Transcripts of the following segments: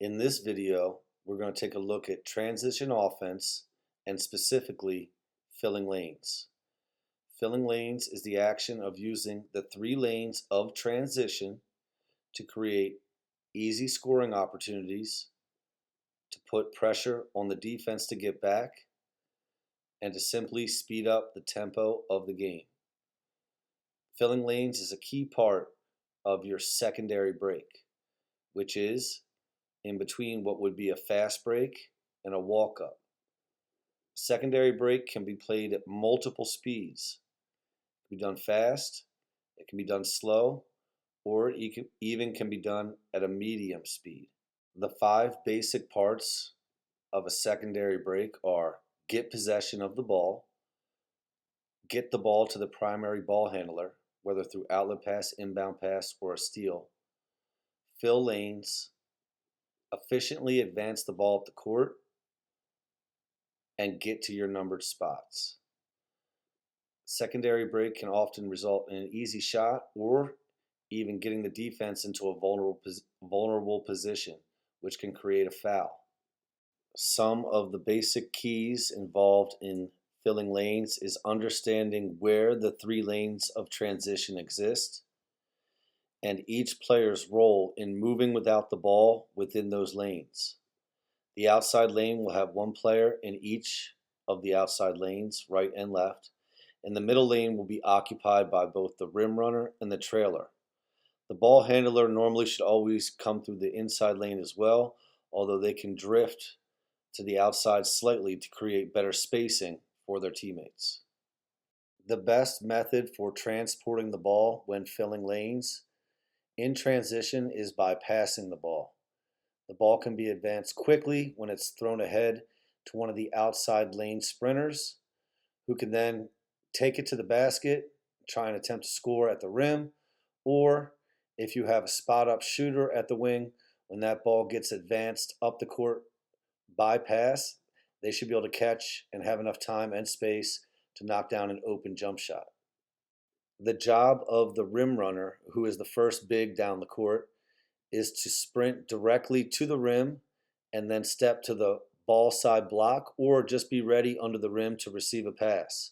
In this video, we're going to take a look at transition offense and specifically filling lanes. Filling lanes is the action of using the 3 lanes of transition to create easy scoring opportunities, to put pressure on the defense to get back, and to simply speed up the tempo of the game. Filling lanes is a key part of your secondary break, which is in between what would be a fast break and a walk-up. Secondary break can be played at multiple speeds. It can be done fast, it can be done slow, or it even can be done at a medium speed. The 5 basic parts of a secondary break are: get possession of the ball, get the ball to the primary ball handler, whether through outlet pass, inbound pass, or a steal, fill lanes, efficiently advance the ball up the court, and get to your numbered spots. Secondary break can often result in an easy shot or even getting the defense into a vulnerable position, which can create a foul. Some of the basic keys involved in filling lanes is understanding where the 3 lanes of transition exist and each player's role in moving without the ball within those lanes. The outside lane will have 1 player in each of the outside lanes, right and left, and the middle lane will be occupied by both the rim runner and the trailer. The ball handler normally should always come through the inside lane as well, although they can drift to the outside slightly to create better spacing for their teammates. The best method for transporting the ball when filling lanes in transition is by passing the ball. The ball can be advanced quickly when it's thrown ahead to one of the outside lane sprinters, who can then take it to the basket, try and attempt to score at the rim, or if you have a spot-up shooter at the wing, when that ball gets advanced up the court by pass, they should be able to catch and have enough time and space to knock down an open jump shot. The job of the rim runner, who is the first big down the court, is to sprint directly to the rim and then step to the ball side block or just be ready under the rim to receive a pass.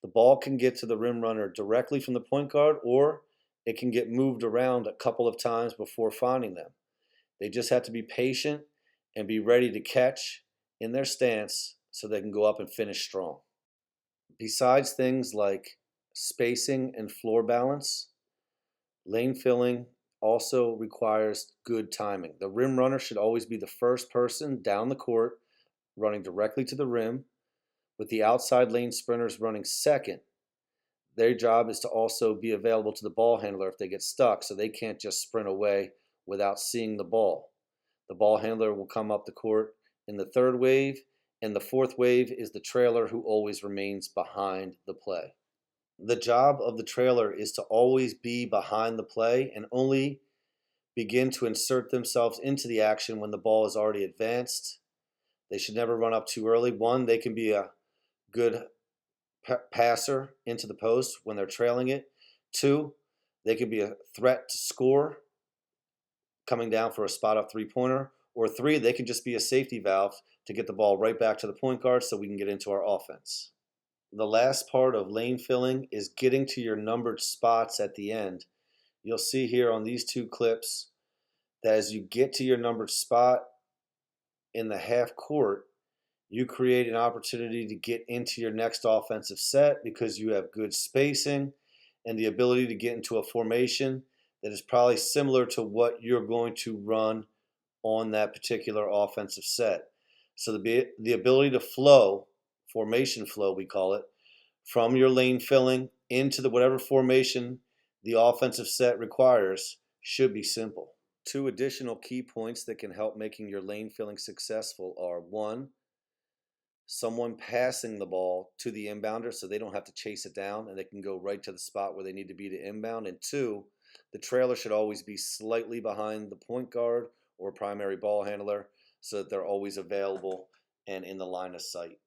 The ball can get to the rim runner directly from the point guard, or it can get moved around a couple of times before finding them. They just have to be patient and be ready to catch in their stance so they can go up and finish strong. Besides things like spacing and floor balance, lane filling also requires good timing. The rim runner should always be the first person down the court, running directly to the rim, with the outside lane sprinters running second. Their job is to also be available to the ball handler if they get stuck, so they can't just sprint away without seeing the ball. The ball handler will come up the court in the 3rd wave, and the 4th wave is the trailer, who always remains behind the play. The job of the trailer is to always be behind the play and only begin to insert themselves into the action when the ball is already advanced. They should never run up too early. 1, they can be a good passer into the post when they're trailing it. 2, they can be a threat to score coming down for a spot-up 3-pointer. Or 3, they can just be a safety valve to get the ball right back to the point guard so we can get into our offense. The last part of lane filling is getting to your numbered spots at the end. You'll see here on these 2 clips that as you get to your numbered spot in the half court, you create an opportunity to get into your next offensive set because you have good spacing and the ability to get into a formation that is probably similar to what you're going to run on that particular offensive set. So the ability to flow, formation flow we call it, from your lane filling into the whatever formation the offensive set requires should be simple. 2 additional key points that can help making your lane filling successful are: 1, someone passing the ball to the inbounder so they don't have to chase it down and they can go right to the spot where they need to be to inbound. And 2, the trailer should always be slightly behind the point guard or primary ball handler so that they're always available and in the line of sight.